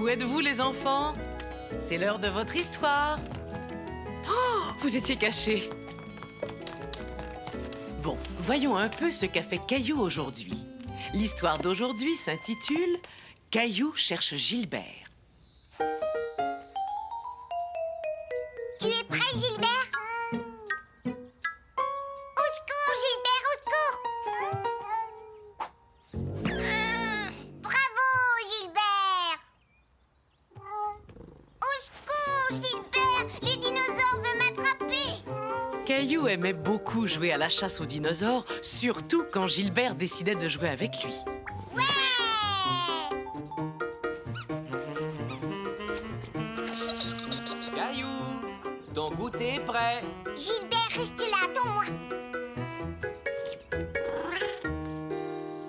Où êtes-vous, les enfants? C'est l'heure de votre histoire. Oh, vous étiez cachés. Bon, voyons un peu ce qu'a fait Caillou aujourd'hui. L'histoire d'aujourd'hui s'intitule « Caillou cherche Gilbert ». Tu es prêt, Gilbert? Au secours, Gilbert, au secours! Bravo, Gilbert! Au secours, Gilbert! Le dinosaure veut m'attraper! Caillou aimait beaucoup jouer à la chasse aux dinosaures, surtout quand Gilbert décidait de jouer avec lui. Ouais! Caillou, ton goûter est prêt. Gilbert, reste là, attends-moi.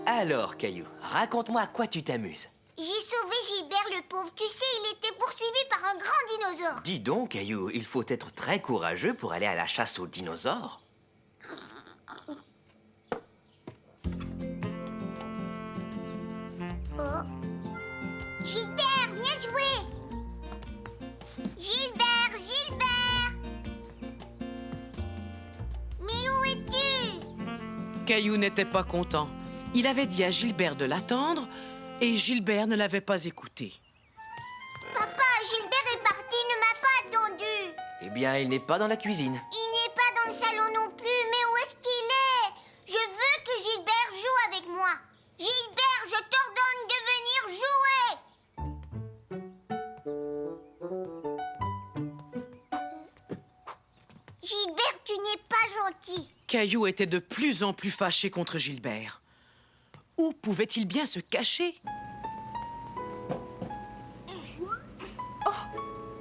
Alors, Caillou, raconte-moi à quoi tu t'amuses. J'ai sauvé Gilbert le pauvre. Tu sais, il était poursuivi par un grand dinosaure. Dis donc, Caillou, il faut être très courageux pour aller à la chasse aux dinosaures. Oh. Gilbert, viens jouer. Gilbert, Gilbert! Mais où es-tu? Caillou n'était pas content. Il avait dit à Gilbert de l'attendre et Gilbert ne l'avait pas écouté. Papa, Gilbert est parti, il ne m'a pas attendu. Eh bien, il n'est pas dans la cuisine. Il n'est pas dans le salon non plus, mais où est-ce qu'il est? Je veux que Gilbert joue avec moi. Gilbert, je t'ordonne de venir jouer. Gilbert, tu n'es pas gentil. Caillou était de plus en plus fâché contre Gilbert. Où pouvait-il bien se cacher?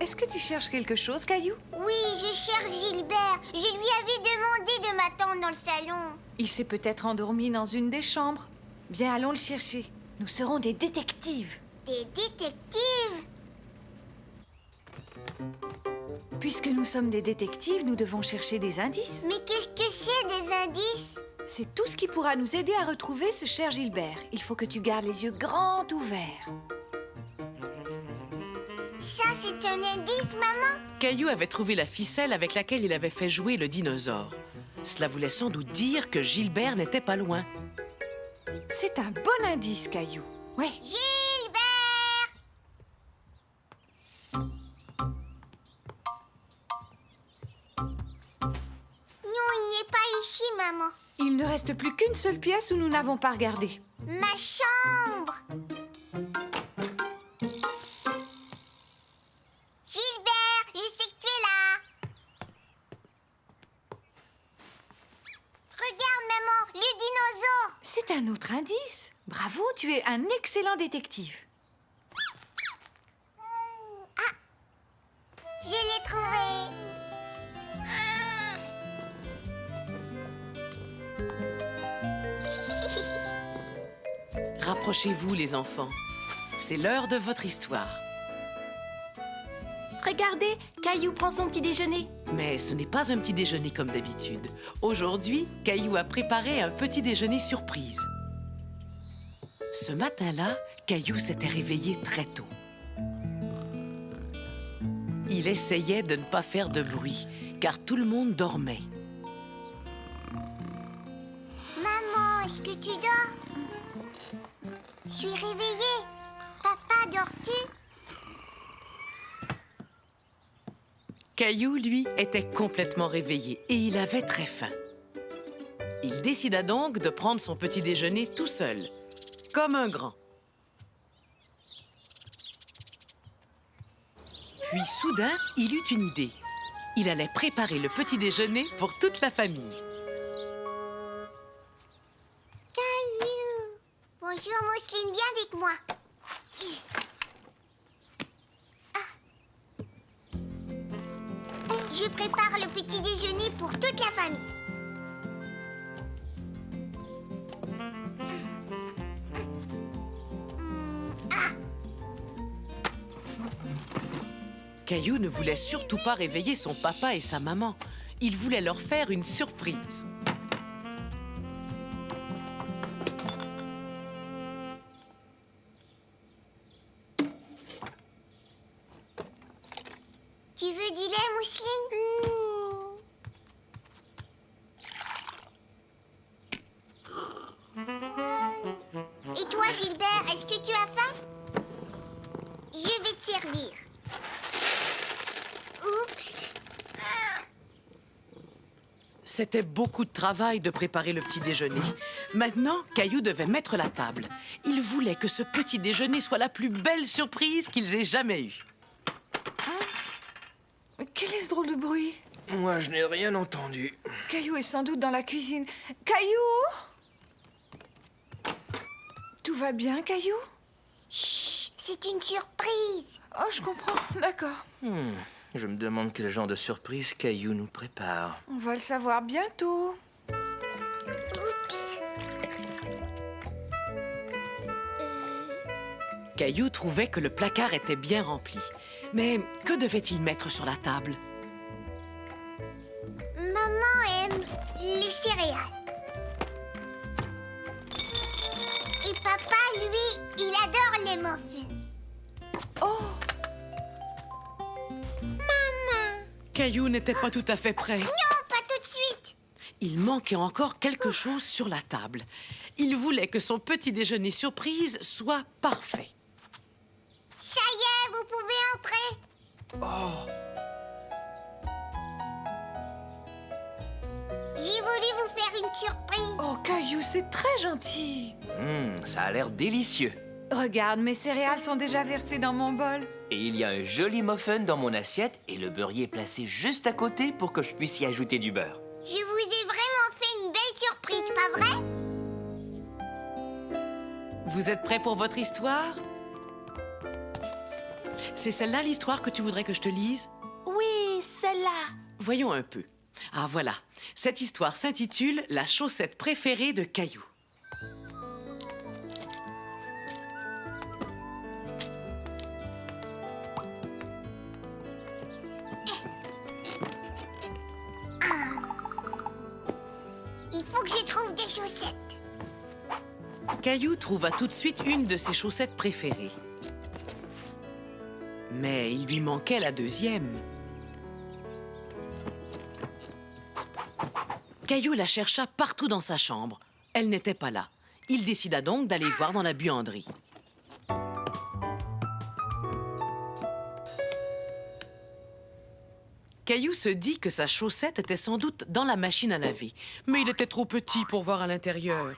Est-ce que tu cherches quelque chose, Caillou? Oui, je cherche Gilbert. Je lui avais demandé de m'attendre dans le salon. Il s'est peut-être endormi dans une des chambres. Viens, allons le chercher. Nous serons des détectives. Des détectives? Puisque nous sommes des détectives, nous devons chercher des indices. Mais qu'est-ce que c'est des indices? C'est tout ce qui pourra nous aider à retrouver ce cher Gilbert. Il faut que tu gardes les yeux grands ouverts. Ça, c'est un indice, maman? Caillou avait trouvé la ficelle avec laquelle il avait fait jouer le dinosaure. Cela voulait sans doute dire que Gilbert n'était pas loin. C'est un bon indice, Caillou. Ouais. Gilbert! Non, il n'est pas ici, maman. Il ne reste plus qu'une seule pièce où nous n'avons pas regardé. Ma chambre! Gilbert, je sais que tu es là. Regarde, maman, le dinosaure. C'est un autre indice. Bravo, tu es un excellent détective. Je l'ai trouvé. Rapprochez-vous, les enfants. C'est l'heure de votre histoire. Regardez, Caillou prend son petit déjeuner. Mais ce n'est pas un petit déjeuner comme d'habitude. Aujourd'hui, Caillou a préparé un petit déjeuner surprise. Ce matin-là, Caillou s'était réveillé très tôt. Il essayait de ne pas faire de bruit, car tout le monde dormait. Maman, est-ce que tu dors? Je suis réveillée. Papa, dors-tu? Caillou, lui, était complètement réveillé et il avait très faim. Il décida donc de prendre son petit déjeuner tout seul, comme un grand. Puis soudain, il eut une idée. Il allait préparer le petit déjeuner pour toute la famille. Caillou. Bonjour, Mousseline, viens avec moi. Je prépare le petit déjeuner pour toute la famille. Caillou ne voulait surtout pas réveiller son papa et sa maman. Il voulait leur faire une surprise. veux du lait, Mousseline? Et toi, Gilbert, est-ce que tu as faim? Je vais te servir. Oups. C'était beaucoup de travail de préparer le petit déjeuner. Maintenant, Caillou devait mettre la table. Il voulait que ce petit déjeuner soit la plus belle surprise qu'ils aient jamais eue. Quel est ce drôle de bruit? Moi, je n'ai rien entendu. Caillou est sans doute dans la cuisine. Caillou? Tout va bien, Caillou? Chut, c'est une surprise. Oh, je comprends. D'accord. Je me demande quel genre de surprise Caillou nous prépare. On va le savoir bientôt. Oups. Caillou trouvait que le placard était bien rempli. Mais que devait-il mettre sur la table? Maman aime les céréales. Et papa, lui, il adore les muffins. Oh, Maman. Caillou n'était pas tout à fait prêt. Non, pas tout de suite. Il manquait encore quelque chose sur la table. Il voulait que son petit déjeuner surprise soit parfait. Ça y est, vous pouvez entrer. J'ai voulu vous faire une surprise. oh, Caillou, c'est très gentil. Ça a l'air délicieux. Regarde, mes céréales sont déjà versées dans mon bol. Et il y a un joli muffin dans mon assiette et le beurrier est placé juste à côté pour que je puisse y ajouter du beurre. Je vous ai vraiment fait une belle surprise, pas vrai? Vous êtes prêts pour votre histoire? C'est celle-là l'histoire que tu voudrais que je te lise? Oui, celle-là. Voyons un peu. Ah voilà, cette histoire s'intitule « La chaussette préférée de Caillou ». Il faut que je trouve des chaussettes. Caillou trouva tout de suite une de ses chaussettes préférées. Mais il lui manquait la deuxième. Caillou la chercha partout dans sa chambre. Elle n'était pas là. Il décida donc d'aller voir dans la buanderie. Caillou se dit que sa chaussette était sans doute dans la machine à laver. Mais il était trop petit pour voir à l'intérieur.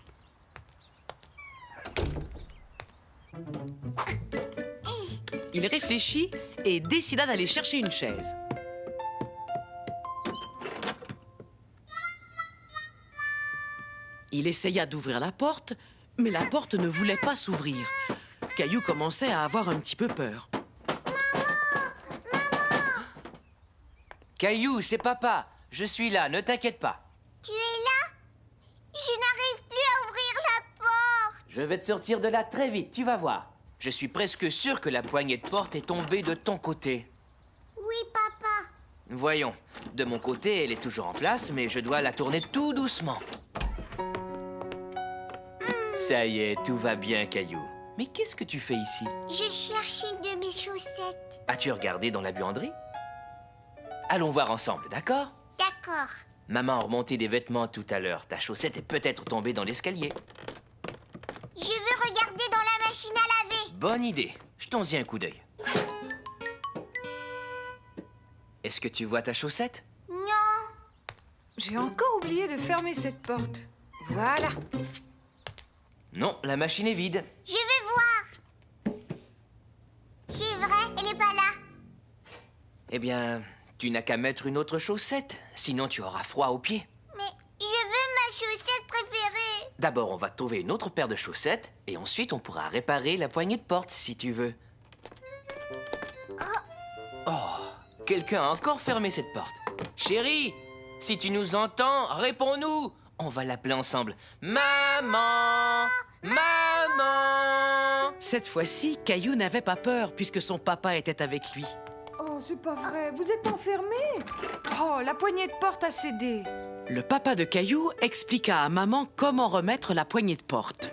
Il réfléchit et décida d'aller chercher une chaise. Il essaya d'ouvrir la porte, mais la porte ne voulait pas s'ouvrir. Caillou commençait à avoir un petit peu peur. Caillou, c'est papa. Je suis là, ne t'inquiète pas. Tu es là? Je n'arrive plus à ouvrir la porte. Je vais te sortir de là très vite, tu vas voir. Je suis presque sûr que la poignée de porte est tombée de ton côté. Oui, papa. Voyons, de mon côté, elle est toujours en place, mais je dois la tourner tout doucement. Ça y est, tout va bien, Caillou. Mais qu'est-ce que tu fais ici? Je cherche une de mes chaussettes. As-tu regardé dans la buanderie? Allons voir ensemble, d'accord? D'accord. Maman a remonté des vêtements tout à l'heure. Ta chaussette est peut-être tombée dans l'escalier. Je veux regarder dans la machine à laver. Bonne idée. Jetons-y un coup d'œil. Est-ce que tu vois ta chaussette? Non. J'ai encore oublié de fermer cette porte. Voilà. Non, la machine est vide. Je vais voir. C'est vrai, elle est pas là. Eh bien, tu n'as qu'à mettre une autre chaussette. Sinon, tu auras froid aux pieds. Mais je veux ma chaussette préférée. D'abord, on va trouver une autre paire de chaussettes. Et ensuite, on pourra réparer la poignée de porte, si tu veux. Oh, quelqu'un a encore fermé cette porte. Chérie, si tu nous entends, réponds-nous. On va l'appeler ensemble. Maman! Maman! Cette fois-ci, Caillou n'avait pas peur puisque son papa était avec lui. Oh, c'est pas vrai. Vous êtes enfermé? Oh, la poignée de porte a cédé. Le papa de Caillou expliqua à maman comment remettre la poignée de porte.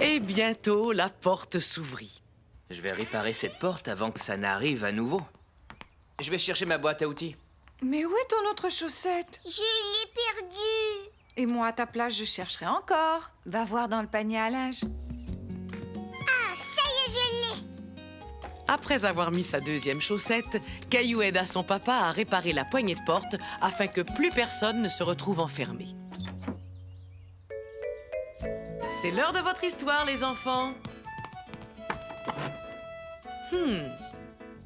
Et bientôt, la porte s'ouvrit. Je vais réparer cette porte avant que ça n'arrive à nouveau. Je vais chercher ma boîte à outils. Mais où est ton autre chaussette? Je l'ai perdue. Et moi, à ta place, je chercherai encore. Va voir dans le panier à linge. Ah, ça y est, je l'ai. Après avoir mis sa deuxième chaussette, Caillou aida son papa à réparer la poignée de porte afin que plus personne ne se retrouve enfermé. C'est l'heure de votre histoire, les enfants.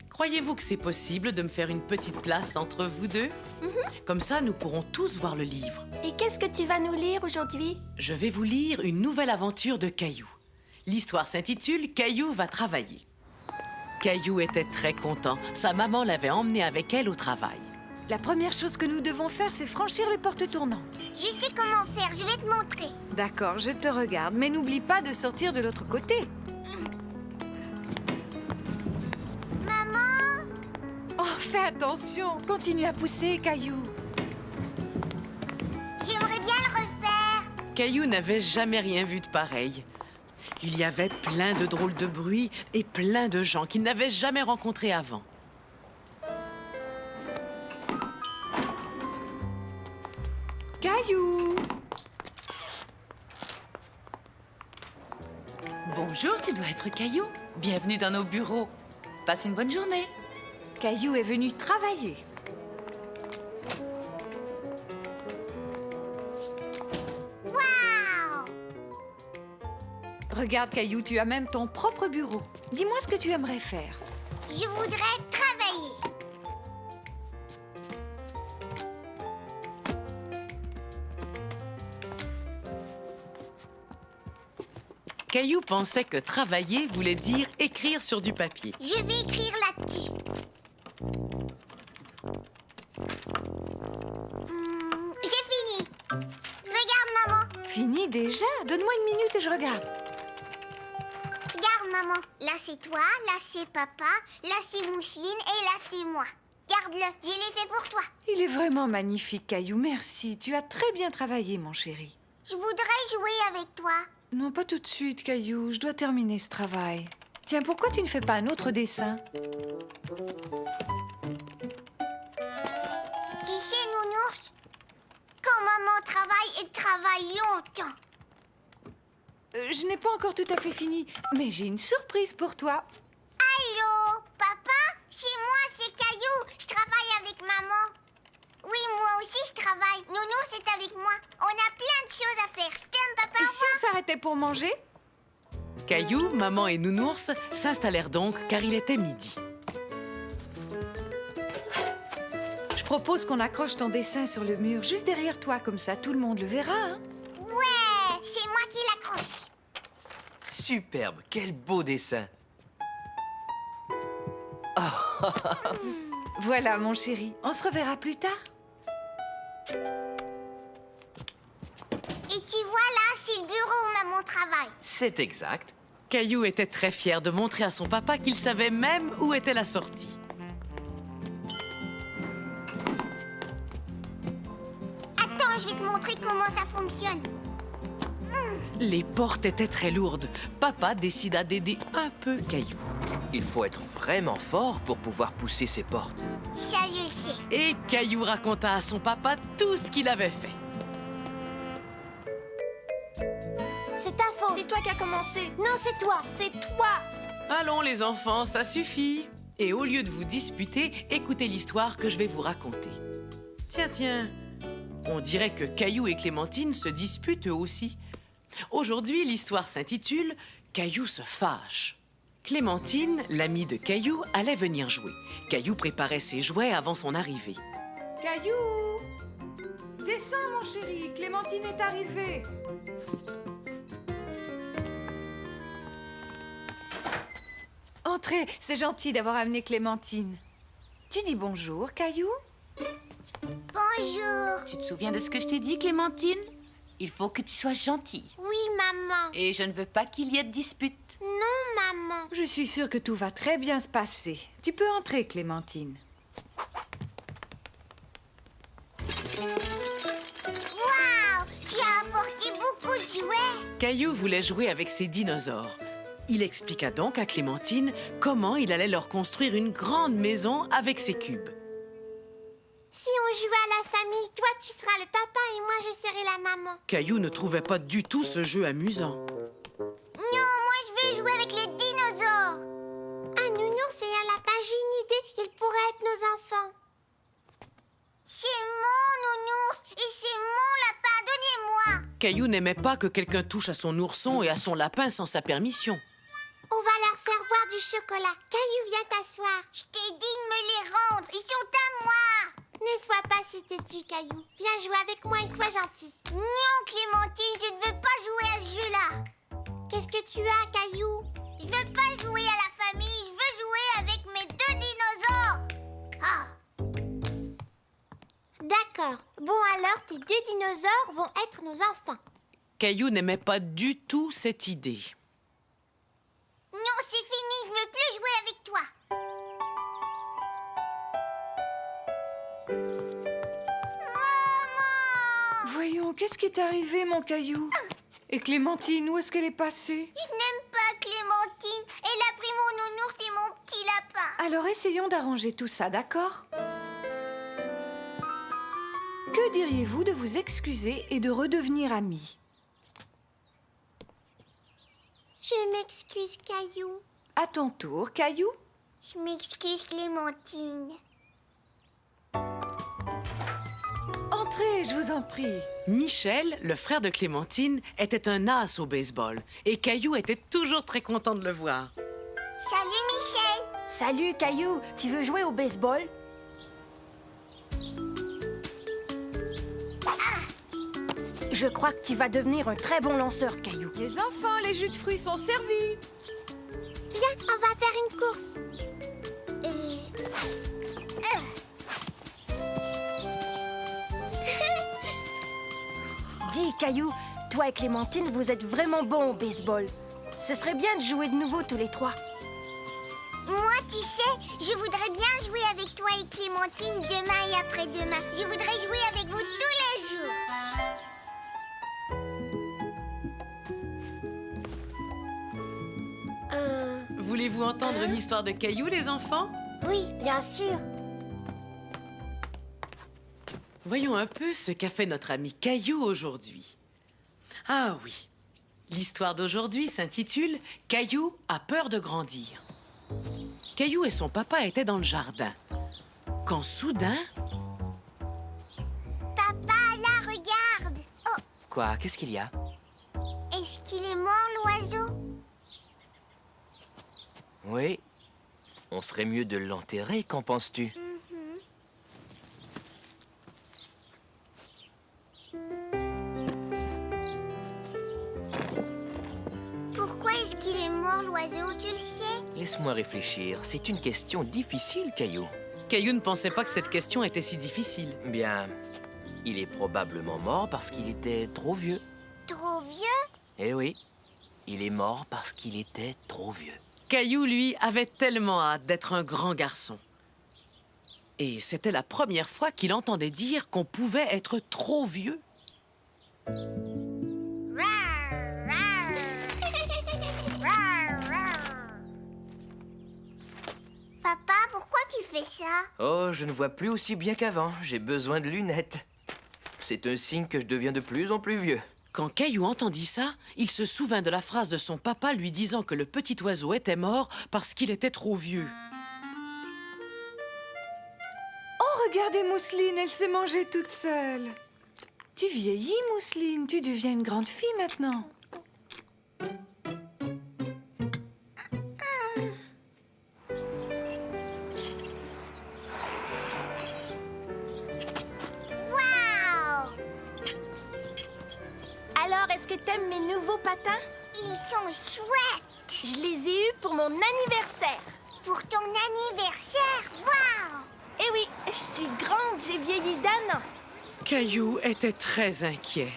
Croyez-vous que c'est possible de me faire une petite place entre vous deux? Comme ça, nous pourrons tous voir le livre. Et qu'est-ce que tu vas nous lire aujourd'hui? Je vais vous lire une nouvelle aventure de Caillou. L'histoire s'intitule « Caillou va travailler ». Caillou était très content. Sa maman l'avait emmené avec elle au travail. La première chose que nous devons faire, c'est franchir les portes tournantes. Je sais comment faire, je vais te montrer. D'accord, je te regarde, mais n'oublie pas de sortir de l'autre côté. Maman, Oh, fais attention. Continue à pousser, Caillou. j'aimerais bien le refaire. Caillou n'avait jamais rien vu de pareil. Il y avait plein de drôles de bruits et plein de gens qu'il n'avait jamais rencontrés avant. Caillou! Bonjour, tu dois être Caillou. Bienvenue dans nos bureaux. Passe une bonne journée. Caillou est venu travailler. Waouh! Regarde, Caillou, tu as même ton propre bureau. Dis-moi ce que tu aimerais faire. Je voudrais travailler. Caillou pensait que travailler voulait dire écrire sur du papier. Je vais écrire là-dessus. J'ai fini. Regarde, maman. Fini déjà? Donne-moi une minute et je regarde. Regarde, maman. Là, c'est toi, là, c'est papa, là, c'est Mousseline et là, c'est moi. Garde-le, je l'ai fait pour toi. Il est vraiment magnifique, Caillou. Merci. Tu as très bien travaillé, mon chéri. Je voudrais jouer avec toi. Non, pas tout de suite, Caillou. Je dois terminer ce travail. Tiens, pourquoi tu ne fais pas un autre dessin? Tu sais, Nounours, quand maman travaille, elle travaille longtemps. Je n'ai pas encore tout à fait fini, mais j'ai une surprise pour toi. Allô, papa? C'est moi, c'est Caillou. Je travaille avec maman. Oui, moi aussi, je travaille. Nounours est avec moi. On a plein de choses à faire. Je t'aime, papa. Et si on s'arrêtait pour manger? Caillou, maman et Nounours s'installèrent donc car il était midi. Je propose qu'on accroche ton dessin sur le mur, juste derrière toi, comme ça tout le monde le verra. Hein? Ouais, c'est moi qui l'accroche. Superbe, quel beau dessin. Voilà, mon chéri. On se reverra plus tard. Et tu vois là, c'est le bureau où maman travaille. C'est exact. Caillou était très fier de montrer à son papa qu'il savait même où était la sortie. Attends, je vais te montrer comment ça fonctionne. Les portes étaient très lourdes. Papa décida d'aider un peu Caillou. Il faut être vraiment fort pour pouvoir pousser ces portes. Ça, je le sais. Et Caillou raconta à son papa tout ce qu'il avait fait. C'est ta faute. C'est toi qui as commencé. Non, c'est toi. C'est toi. Allons les enfants, ça suffit. Et au lieu de vous disputer, écoutez l'histoire que je vais vous raconter. Tiens, on dirait que Caillou et Clémentine se disputent eux aussi. Aujourd'hui, l'histoire s'intitule « Caillou se fâche ». Clémentine, l'amie de Caillou, allait venir jouer. Caillou préparait ses jouets avant son arrivée. Caillou! Descends, mon chéri. Clémentine est arrivée. Entrez, c'est gentil d'avoir amené Clémentine. Tu dis bonjour, Caillou? Bonjour. Tu te souviens de ce que je t'ai dit, Clémentine? Il faut que tu sois gentille. Oui, maman. Et je ne veux pas qu'il y ait de dispute. Non, maman. Je suis sûre que tout va très bien se passer. Tu peux entrer, Clémentine. Waouh, tu as apporté beaucoup de jouets. Caillou voulait jouer avec ses dinosaures. Il expliqua donc à Clémentine comment il allait leur construire une grande maison avec ses cubes. Si on jouait à la famille, toi tu seras le papa et moi je serai la maman. Caillou ne trouvait pas du tout ce jeu amusant. Non, moi je veux jouer avec les dinosaures. Ah, Nounours et un lapin, j'ai une idée. Ils pourraient être nos enfants. C'est mon Nounours et c'est mon lapin. Donnez-moi. Caillou n'aimait pas que quelqu'un touche à son ourson et à son lapin sans sa permission. On va leur faire boire du chocolat. Caillou, viens t'asseoir. Je t'ai dit de me les rendre. Ils sont à moi. Ne sois pas si têtu, Caillou. Viens jouer avec moi et sois gentil. Non, Clémentine, je ne veux pas jouer à ce jeu-là. Qu'est-ce que tu as, Caillou? Je veux pas jouer à la famille. Je veux jouer avec mes 2 dinosaures. Ah. D'accord. Bon alors, tes 2 dinosaures vont être nos enfants. Caillou n'aimait pas du tout cette idée. Non, c'est fini. Je ne veux plus jouer avec toi. Maman! Voyons, qu'est-ce qui est arrivé, mon Caillou? Et Clémentine, où est-ce qu'elle est passée? Je n'aime pas Clémentine. Elle a pris mon nounours et mon petit lapin. Alors essayons d'arranger tout ça, d'accord? Que diriez-vous de vous excuser et de redevenir amis? Je m'excuse, Caillou. À ton tour, Caillou? Je m'excuse, Clémentine. Entrez, je vous en prie. Michel, le frère de Clémentine, était un as au baseball et Caillou était toujours très content de le voir. Salut, Michel. Salut, Caillou. Tu veux jouer au baseball? Je crois que tu vas devenir un très bon lanceur, Caillou. Les enfants, les jus de fruits sont servis. Viens, on va faire une course. Dis, Caillou, toi et Clémentine, vous êtes vraiment bons au baseball. Ce serait bien de jouer de nouveau tous les 3. Moi, tu sais, je voudrais bien jouer avec toi et Clémentine demain et après-demain. Je voudrais jouer avec vous tous les jours. Voulez-vous entendre une histoire de Caillou, les enfants? Oui, bien sûr. Voyons un peu ce qu'a fait notre ami Caillou aujourd'hui. Ah oui, l'histoire d'aujourd'hui s'intitule « Caillou a peur de grandir ». Caillou et son papa étaient dans le jardin, quand soudain... Papa, là, regarde. Oh, Quoi? Qu'est-ce qu'il y a? est-ce qu'il est mort, l'oiseau? Oui. On ferait mieux de l'enterrer, qu'en penses-tu? Pourquoi est-ce qu'il est mort, l'oiseau, tu le sais? Laisse-moi réfléchir. C'est une question difficile, Caillou. Caillou ne pensait pas que cette question était si difficile. Bien, il est probablement mort parce qu'il était trop vieux. Trop vieux? Eh oui, il est mort parce qu'il était trop vieux. Caillou, lui, avait tellement hâte d'être un grand garçon. Et c'était la première fois qu'il entendait dire qu'on pouvait être trop vieux. Papa, pourquoi tu fais ça? Oh, je ne vois plus aussi bien qu'avant. J'ai besoin de lunettes. C'est un signe que je deviens de plus en plus vieux. Quand Caillou entendit ça, il se souvint de la phrase de son papa lui disant que le petit oiseau était mort parce qu'il était trop vieux. Oh, regardez Mousseline, elle s'est mangée toute seule. Tu vieillis, Mousseline, tu deviens une grande fille maintenant. Waouh! Alors, est-ce que t'aimes mes nouveaux patins? Ils sont chouettes! Je les ai eus pour mon anniversaire. Pour ton anniversaire! Waouh! Eh oui, je suis grande, j'ai vieilli d'1 an. Caillou était très inquiet.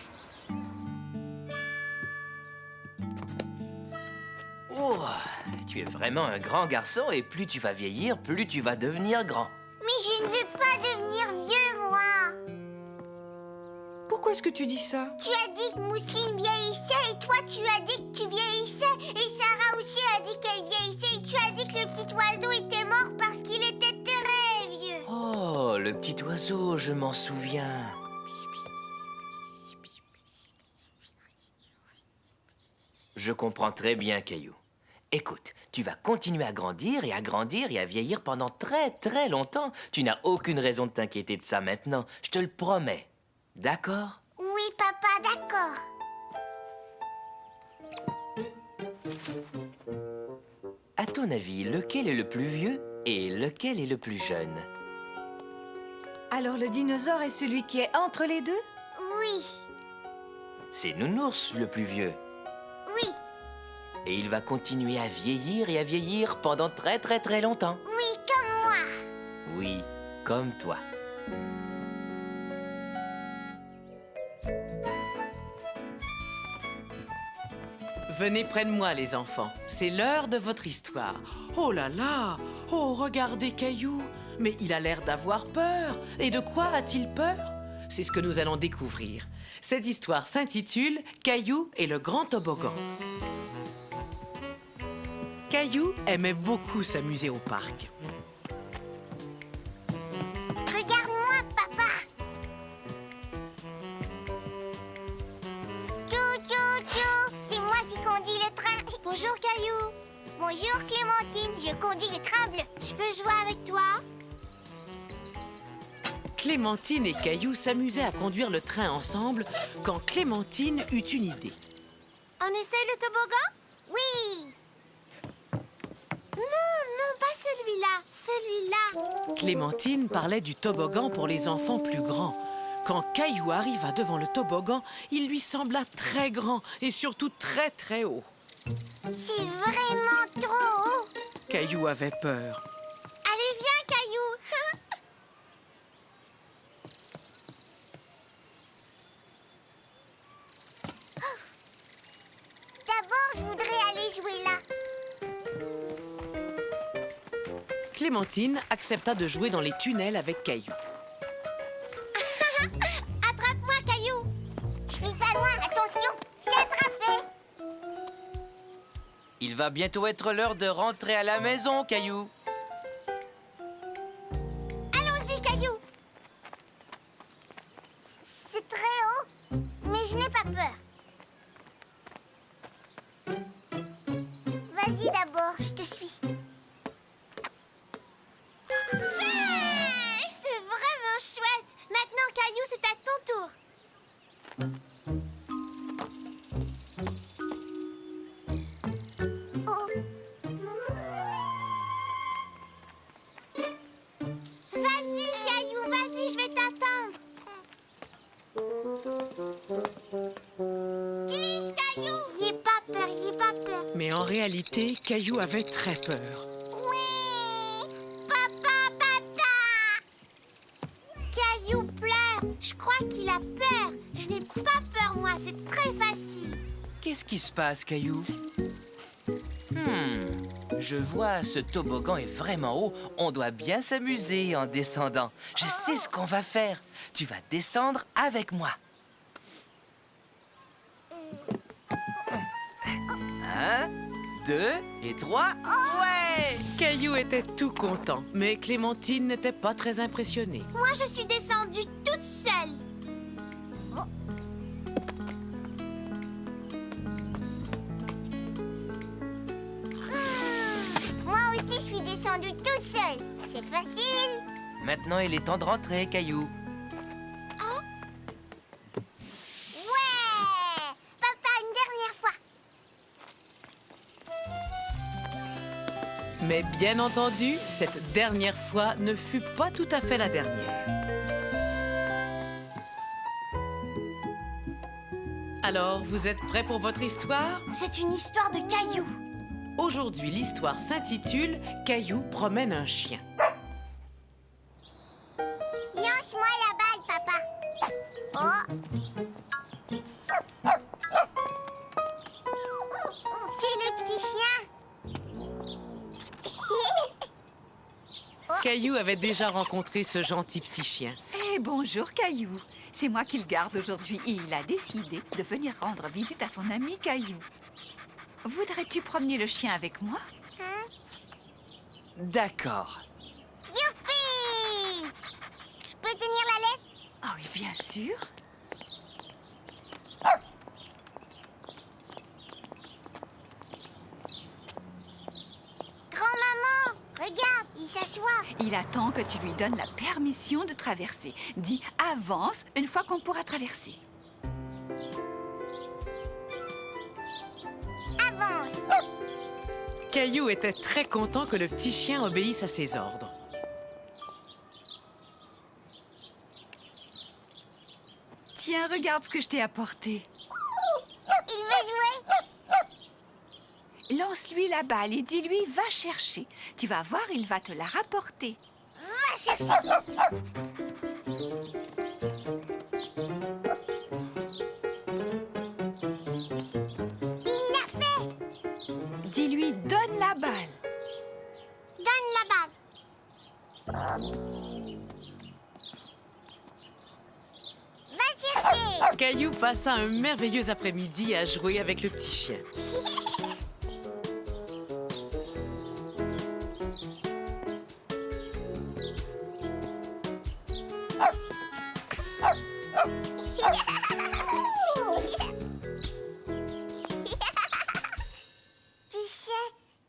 Oh, tu es vraiment un grand garçon et plus tu vas vieillir, plus tu vas devenir grand. Mais je ne veux pas devenir vieux, moi! Pourquoi est-ce que tu dis ça? Tu as dit que Mousseline vieillissait et toi tu as dit que tu vieillissais. Et Sarah aussi a dit qu'elle vieillissait et tu as dit que le petit oiseau était mort parce qu'il était très vieux. Oh, le petit oiseau, je m'en souviens. Je comprends très bien, Caillou. Écoute, tu vas continuer à grandir et à grandir et à vieillir pendant très très longtemps. Tu n'as aucune raison de t'inquiéter de ça maintenant, je te le promets. D'accord? Oui, papa, d'accord. À ton avis, lequel est le plus vieux et lequel est le plus jeune? Alors le dinosaure est celui qui est entre les deux? Oui, C'est Nounours, le plus vieux. oui, Et il va continuer à vieillir pendant très très très longtemps. oui, comme moi. Oui, comme toi. Venez près de moi, les enfants. C'est l'heure de votre histoire. Oh là là! Oh, regardez Caillou! Mais il a l'air d'avoir peur. Et de quoi a-t-il peur? C'est ce que nous allons découvrir. Cette histoire s'intitule « Caillou et le grand toboggan ». Caillou aimait beaucoup s'amuser au parc. Regarde-moi, papa. Tchou, tchou, tchou. C'est moi qui conduis le train. Bonjour, Caillou. Bonjour, Clémentine. Je conduis le train bleu. Je peux jouer avec toi? Clémentine et Caillou s'amusaient à conduire le train ensemble quand Clémentine eut une idée. On essaye le toboggan? Oui. Non, pas celui-là. Celui-là. Clémentine parlait du toboggan pour les enfants plus grands. Quand Caillou arriva devant le toboggan, il lui sembla très grand et surtout très très haut. C'est vraiment trop haut. Caillou avait peur. Allez, viens, Caillou. D'abord, je voudrais aller jouer là. Clémentine accepta de jouer dans les tunnels avec Caillou. Attrape-moi, Caillou. Je suis pas loin, attention. Je t'ai attrapé. Il va bientôt être l'heure de rentrer à la maison, Caillou. Allons-y, Caillou. C'est très haut, mais je n'ai pas peur. Vas-y d'abord, je te suis. Ouais, c'est vraiment chouette. Maintenant, Caillou, c'est à ton tour. Oh. Vas-y, Caillou, vas-y, je vais t'attendre. Glisse, Caillou. Y'aie pas peur, y'aie pas peur. Mais en réalité, Caillou avait très peur. Oui, papa. Caillou pleure. Je crois qu'il a peur. Je n'ai pas peur, moi. C'est très facile. Qu'est-ce qui se passe, Caillou? Je vois, ce toboggan est vraiment haut. On doit bien s'amuser en descendant. Je sais ce qu'on va faire. Tu vas descendre avec moi. 1, 2 et 3. Ouais! Caillou était tout content, mais Clémentine n'était pas très impressionnée. Moi, je suis descendue toute seule. Oh. Moi aussi, je suis descendue toute seule. C'est facile. Maintenant, il est temps de rentrer, Caillou. Ouais! Papa, une dernière fois. Mais bien entendu, cette dernière fois ne fut pas tout à fait la dernière. Alors, vous êtes prêts pour votre histoire? C'est une histoire de Caillou. Aujourd'hui, l'histoire s'intitule « Caillou promène un chien ». Lance-moi la balle, papa. Oh! C'est le petit chien. Caillou avait déjà rencontré ce gentil petit chien. Eh, bonjour, Caillou. c'est moi qui le garde aujourd'hui et il a décidé de venir rendre visite à son ami Caillou. Voudrais-tu promener le chien avec moi? D'accord. Youpi! Je peux tenir la laisse? Ah oui, bien sûr. Grand-maman, regarde, il s'assoit. Il attend que tu lui donnes la permission de traverser. Dis « avance » une fois qu'on pourra traverser. Avance. Caillou était très content que le petit chien obéisse à ses ordres. Tiens, regarde ce que je t'ai apporté. Il veut jouer. Lance-lui la balle et dis-lui « va chercher ». Tu vas voir, il va te la rapporter. Va chercher. Il l'a fait. Dis-lui « donne la balle Donne la balle. Va chercher. Caillou passa un merveilleux après-midi à jouer avec le petit chien.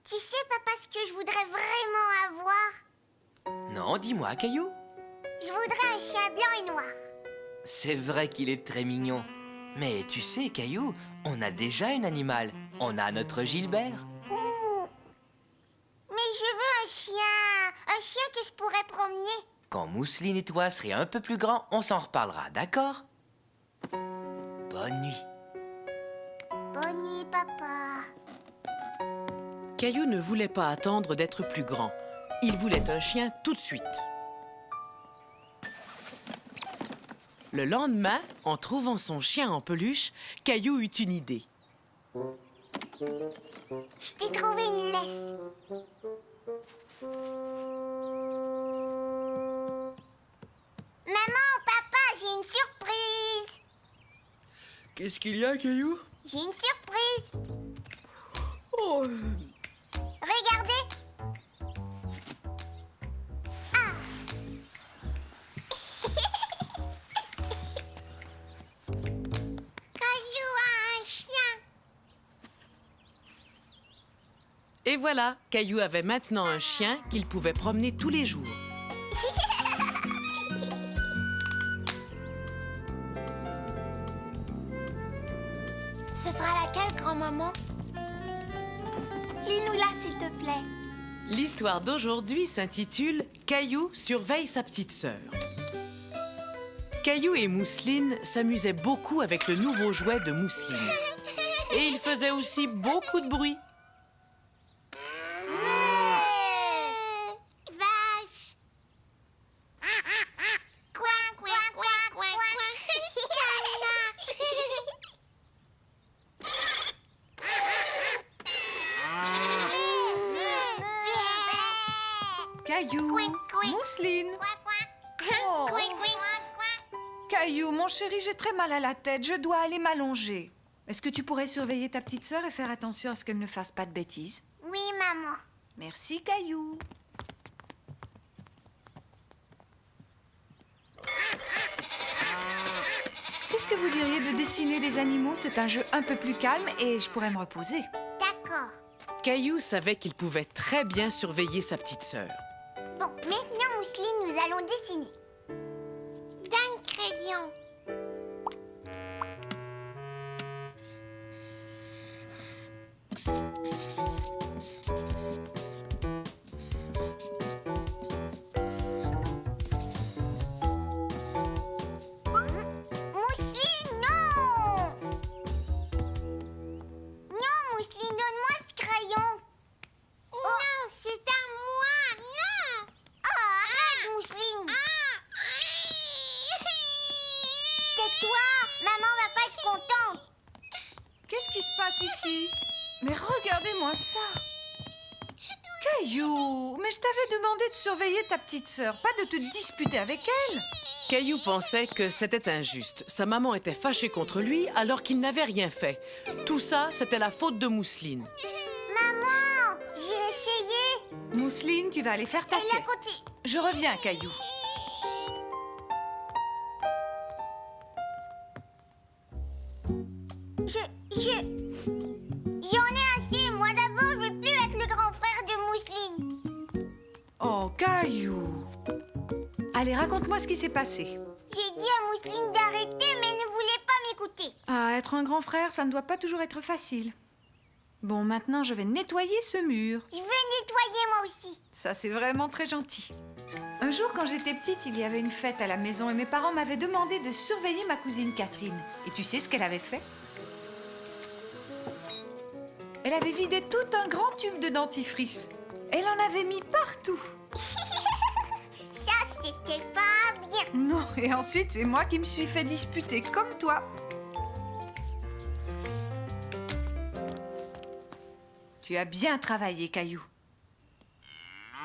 Tu sais, papa, ce que je voudrais vraiment avoir? Non, dis-moi, Caillou. Je voudrais un chien blanc et noir. C'est vrai qu'il est très mignon. Mais tu sais, Caillou, on a déjà un animal. On a notre Gilbert. Mais je veux un chien que je pourrais promener. Quand Mousseline et toi serez un peu plus grands, on s'en reparlera, d'accord? Bonne nuit. Bonne nuit, papa. Caillou ne voulait pas attendre d'être plus grand. Il voulait un chien tout de suite. Le lendemain, en trouvant son chien en peluche, Caillou eut une idée. Je t'ai trouvé une laisse. Maman, papa, j'ai une surprise. Qu'est-ce qu'il y a, Caillou? J'ai une surprise. Oh, Regardez. Ah. Caillou a un chien. et voilà, Caillou avait maintenant un chien qu'il pouvait promener tous les jours. Ce sera laquelle, grand-maman? Lis-nous-la, s'il te plaît. L'histoire d'aujourd'hui s'intitule « Caillou surveille sa petite sœur ». Caillou et Mousseline s'amusaient beaucoup avec le nouveau jouet de Mousseline. Et ils faisaient aussi beaucoup de bruit. Vache. Coin, coin, coin, coin, coin. Caillou, Couin, couin. Mousseline. Oh. Coin, coin, coin. Caillou, mon chéri, j'ai très mal à la tête. Je dois aller m'allonger. Est-ce que tu pourrais surveiller ta petite sœur et faire attention à ce qu'elle ne fasse pas de bêtises? Oui, maman. Merci, Caillou. Qu'est-ce que vous diriez de dessiner des animaux? C'est un jeu un peu plus calme et je pourrais me reposer. D'accord. Caillou savait qu'il pouvait très bien surveiller sa petite sœur. Bon, maintenant, Mousseline, nous allons dessiner. D'un crayon. Mousseline, non! Non, Mousseline, donne-moi ce crayon. Non, c'est à moi. Non! Oh, arrête, Mousseline. Tais-toi, maman va pas être contente. Qu'est-ce qui se passe ici? Mais regardez-moi ça! Caillou, mais je t'avais demandé de surveiller ta petite sœur, pas de te disputer avec elle. Caillou pensait que c'était injuste. Sa maman était fâchée contre lui alors qu'il n'avait rien fait. Tout ça, c'était la faute de Mousseline. Maman, j'ai essayé. Mousseline, tu vas aller faire ta Elle a sieste. continué. Je reviens, Caillou. J'en ai assez. Moi d'abord, je veux plus être le grand frère de Mousseline. Oh, Caillou. Allez, raconte-moi ce qui s'est passé. J'ai dit à Mousseline d'arrêter, mais elle ne voulait pas m'écouter. Ah, être un grand frère, ça ne doit pas toujours être facile. Bon, maintenant, je vais nettoyer ce mur. Je veux nettoyer moi aussi. Ça, c'est vraiment très gentil. Un jour, quand j'étais petite, il y avait une fête à la maison et mes parents m'avaient demandé de surveiller ma cousine Catherine. Et tu sais ce qu'elle avait fait? Elle avait vidé tout un grand tube de dentifrice. Elle en avait mis partout. Ça, c'était pas bien. Non, et ensuite, c'est moi qui me suis fait disputer, comme toi. Tu as bien travaillé, Caillou.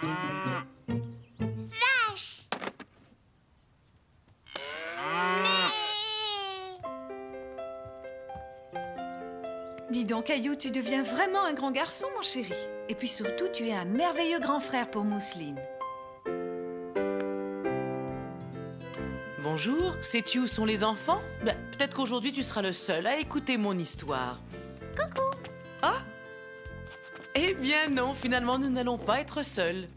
Vache. Dis donc, Caillou, tu deviens vraiment un grand garçon, mon chéri. Et puis surtout, tu es un merveilleux grand frère pour Mousseline. Bonjour, sais-tu où sont les enfants? Ben, peut-être qu'aujourd'hui tu seras le seul à écouter mon histoire. Coucou! Ah? Eh bien non, finalement nous n'allons pas être seuls.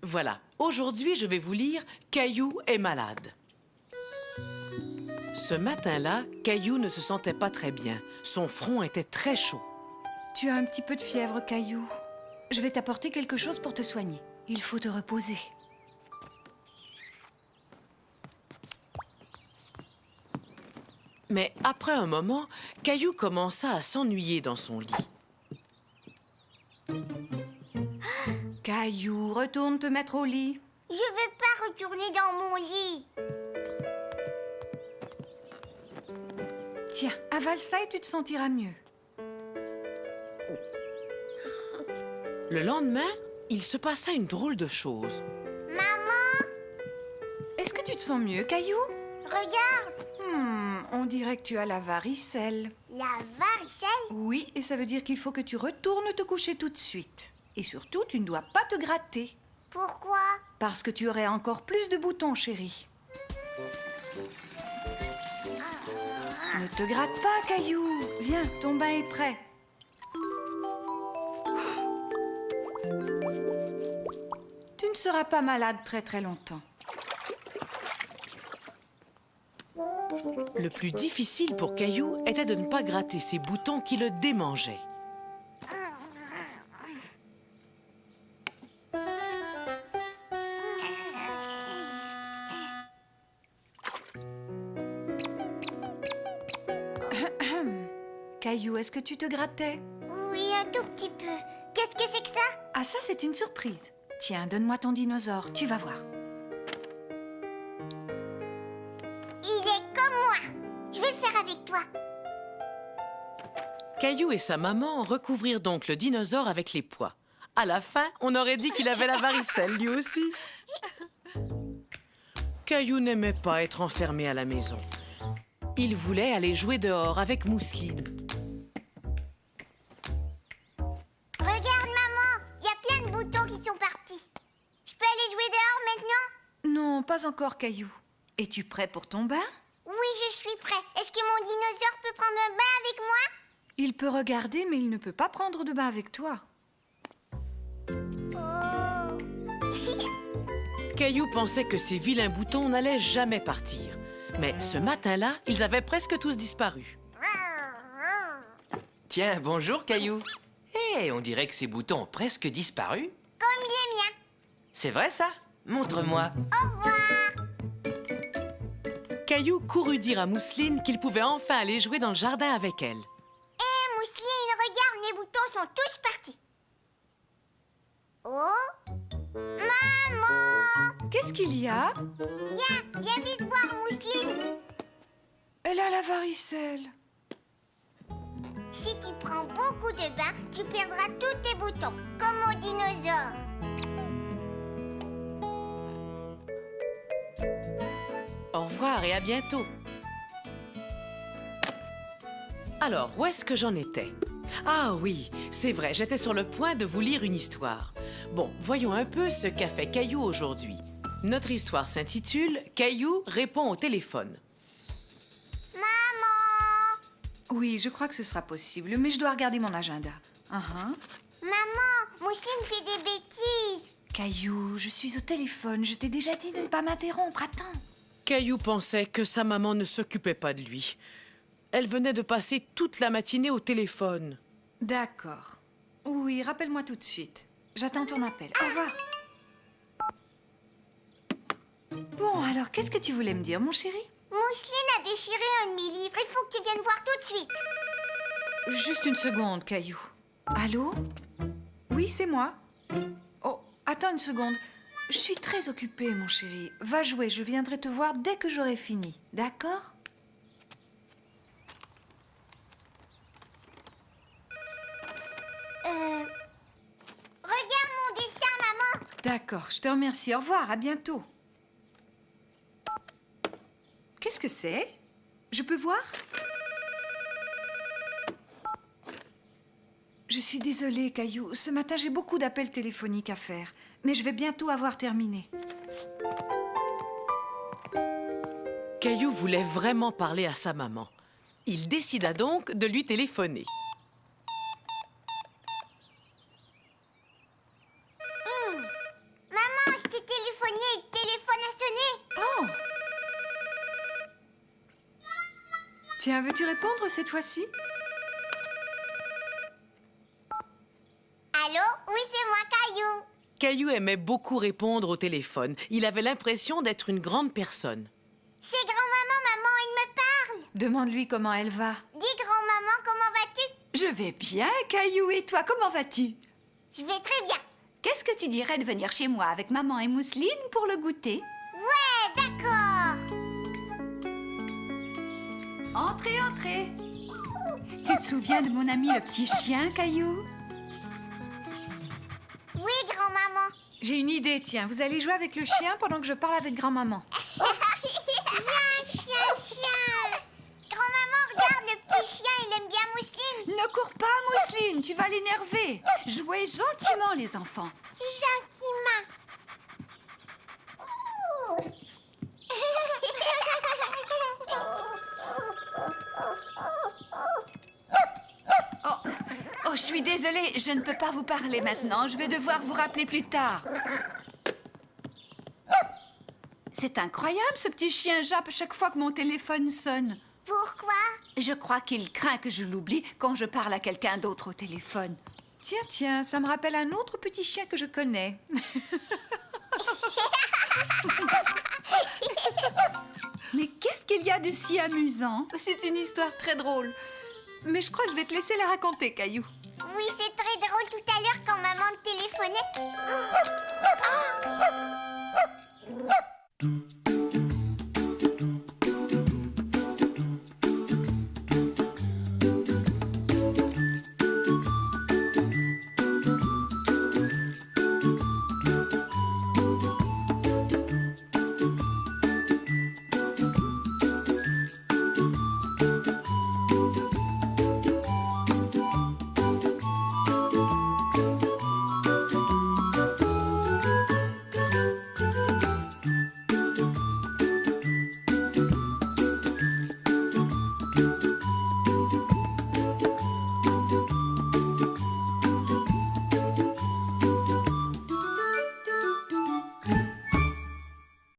Voilà, aujourd'hui je vais vous lire « Caillou est malade ». Ce matin-là, Caillou ne se sentait pas très bien. Son front était très chaud. Tu as un petit peu de fièvre, Caillou. Je vais t'apporter quelque chose pour te soigner. Il faut te reposer. Mais après un moment, Caillou commença à s'ennuyer dans son lit. Caillou, retourne te mettre au lit. Je veux pas retourner dans mon lit. Tiens, avale ça et tu te sentiras mieux. Le lendemain, il se passa une drôle de chose. Maman, Est-ce que tu te sens mieux, Caillou? regarde. On dirait que tu as la varicelle. La varicelle. Oui, et ça veut dire qu'il faut que tu retournes te coucher tout de suite. Et surtout, tu ne dois pas te gratter. Pourquoi? Parce que tu aurais encore plus de boutons, chérie. Ne te gratte pas, Caillou. Viens, ton bain est prêt. Tu ne seras pas malade très très longtemps. Le plus difficile pour Caillou était de ne pas gratter ses boutons qui le démangeaient. Caillou, est-ce que tu te grattais? Oui, un tout petit peu. Qu'est-ce que c'est que ça? Ah, ça, c'est une surprise. Tiens, donne-moi ton dinosaure, tu vas voir. Il est comme moi. Je vais le faire avec toi. Caillou et sa maman recouvrirent donc le dinosaure avec les poids. À la fin, on aurait dit qu'il avait la varicelle, lui aussi. Caillou n'aimait pas être enfermé à la maison. Il voulait aller jouer dehors avec Mousseline. Regarde, maman. Il y a plein de boutons qui sont partis. Je peux aller jouer dehors maintenant? Non, pas encore, Caillou. Es-tu prêt pour ton bain? Oui, je suis prêt. Est-ce que mon dinosaure peut prendre un bain avec moi? Il peut regarder, mais il ne peut pas prendre de bain avec toi. Oh. Caillou pensait que ces vilains boutons n'allaient jamais partir. Mais ce matin-là, ils avaient presque tous disparu. Tiens, bonjour, Caillou. Hé, on dirait que ces boutons ont presque disparu. Comme les miens. C'est vrai, ça? Montre-moi. Au revoir. Caillou courut dire à Mousseline qu'il pouvait enfin aller jouer dans le jardin avec elle. Hé, Mousseline, regarde, mes boutons sont tous partis. Oh. Maman! Qu'est-ce qu'il y a? Viens vite voir Mousseline. Elle a la varicelle. Si tu prends beaucoup de bains, tu perdras tous tes boutons, comme au dinosaure. revoir et à bientôt. Alors, où est-ce que j'en étais? Ah oui, c'est vrai, j'étais sur le point de vous lire une histoire. Bon, voyons un peu ce qu'a fait Caillou aujourd'hui. Notre histoire s'intitule « Caillou répond au téléphone ». Maman! Oui, je crois que ce sera possible, mais je dois regarder mon agenda. Maman, Mousseline fait des bêtises. Caillou, je suis au téléphone. Je t'ai déjà dit de ne pas m'interrompre. Attends. Caillou pensait que sa maman ne s'occupait pas de lui. Elle venait de passer toute la matinée au téléphone. D'accord. Oui, rappelle-moi tout de suite. J'attends ton appel. Au revoir. Bon, alors, qu'est-ce que tu voulais me dire, mon chéri? Mousseline a déchiré un de mes livres. Il faut que tu viennes voir tout de suite. Juste une seconde, Caillou. Allô? Oui, c'est moi. Oh, attends une seconde. Je suis très occupée, mon chéri. Va jouer, je viendrai te voir dès que j'aurai fini. D'accord? Regarde mon dessin, maman. D'accord, je te remercie. Au revoir, à bientôt. Qu'est-ce que c'est? Je peux voir? Je suis désolée, Caillou. Ce matin, j'ai beaucoup d'appels téléphoniques à faire. Mais je vais bientôt avoir terminé. Caillou voulait vraiment parler à sa maman. Il décida donc de lui téléphoner. Maman, je t'ai téléphoné et le téléphone a sonné. Oh! Tiens, veux-tu répondre cette fois-ci? Allô? Oui, c'est moi, Caillou. Caillou aimait beaucoup répondre au téléphone. Il avait l'impression d'être une grande personne. C'est grand-maman, maman, il me parle. Demande-lui comment elle va. Dis, grand-maman, comment vas-tu? Je vais bien, Caillou. Et toi, comment vas-tu? Je vais très bien. Qu'est-ce que tu dirais de venir chez moi avec maman et Mousseline pour le goûter? Ouais, d'accord. Entrez, entrez. Tu te souviens de mon ami le petit chien, Caillou? Oui, grand-maman. J'ai une idée, tiens. Vous allez jouer avec le chien pendant que je parle avec grand-maman. Viens, chien. Grand-maman, regarde, le petit chien, il aime bien Mousseline. Ne cours pas, Mousseline, tu vas l'énerver. Jouez gentiment, les enfants. Gentiment. Oh, je suis désolée, je ne peux pas vous parler maintenant. Je vais devoir vous rappeler plus tard. C'est incroyable, ce petit chien jappe chaque fois que mon téléphone sonne. Pourquoi? Je crois qu'il craint que je l'oublie quand je parle à quelqu'un d'autre au téléphone. Tiens, tiens, ça me rappelle un autre petit chien que je connais. Mais qu'est-ce qu'il y a de si amusant? C'est une histoire très drôle. Mais je crois que je vais te laisser la raconter, Caillou. Oui, c'est très drôle tout à l'heure quand maman me téléphonait.